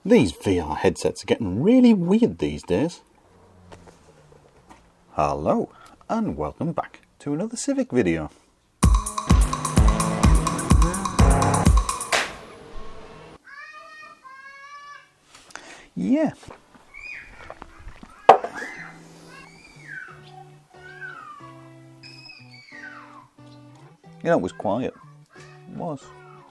These VR headsets are getting really weird these days. Hello, and welcome back to another Civic video. Yeah. You know, it was quiet. It was.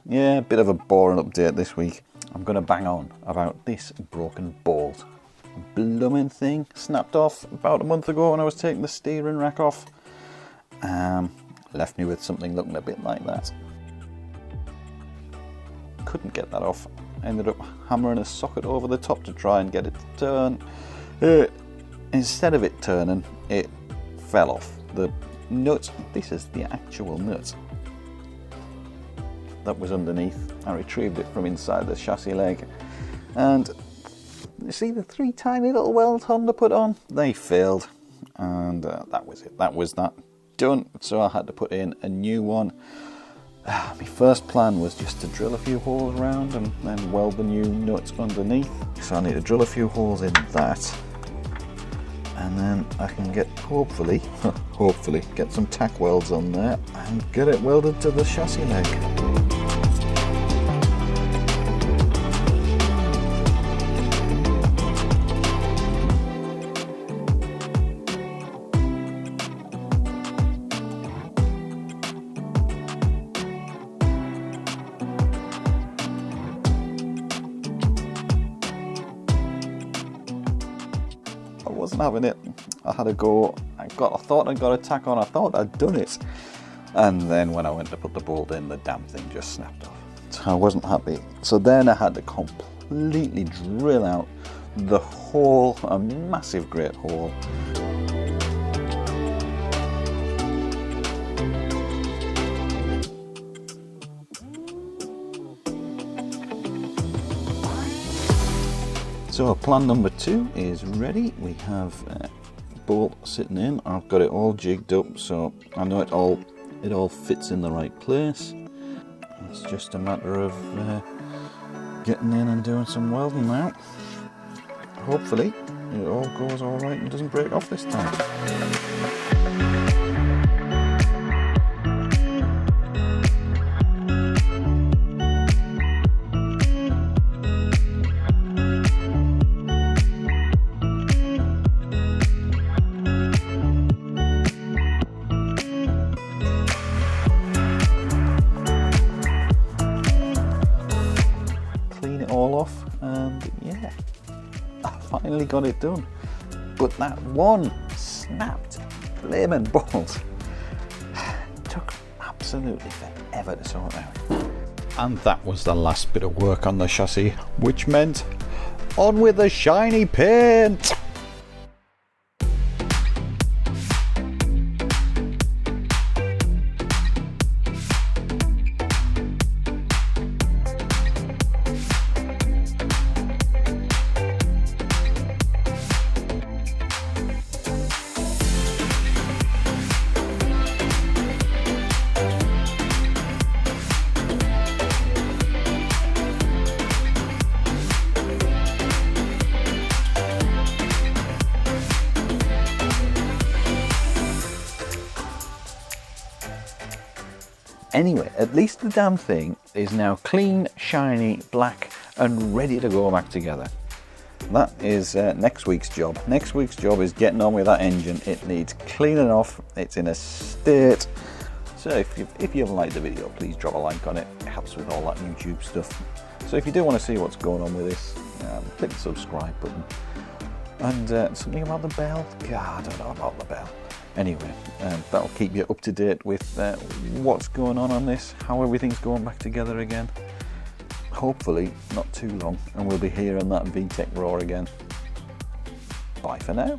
Yeah, a bit of a boring update this week. I'm going to bang on about this broken bolt. Blooming thing snapped off about a month ago when I was taking the steering rack off. Left me with something looking a bit like that. Couldn't get that off. Ended up hammering a socket over the top to try and get it to turn. Instead of it turning, it fell off. The nut, this is the actual nut that was underneath. I retrieved it from inside the chassis leg, and you see the three tiny little welds Honda put on? They failed, and that was it. That was that done. So I had to put in a new one. My first plan was just to drill a few holes around and then weld the new nuts underneath. So I need to drill a few holes in that, and then I can get hopefully get some tack welds on there and get it welded to the chassis leg. I wasn't having it. I had a go. I thought I got a tack on. I thought I'd done it, and then when I went to put the bolt in, the damn thing just snapped off. So I wasn't happy. So then I had to completely drill out the hole, a massive great hole. So plan number 2 is ready. We have a bolt sitting in. I've got it all jigged up, so I know it all fits in the right place. It's just a matter of getting in and doing some welding now. Hopefully it all goes all right and doesn't break off this time. All off, and yeah, I finally got it done. But that one snapped flaming bolt took absolutely forever to sort out. And that was the last bit of work on the chassis, which meant on with the shiny paint. Anyway, at least the damn thing is now clean, shiny, black, and ready to go back together. That is next week's job. Next week's job is getting on with that engine. It needs cleaning off. It's in a state. So if you've liked the video, please drop a like on it. It helps with all that YouTube stuff. So if you do want to see what's going on with this, click the subscribe button. And something about the bell? God, I don't know about the bell. Anyway, that'll keep you up to date with what's going on this, how everything's going back together again. Hopefully not too long, and we'll be hearing that VTEC roar again. Bye for now.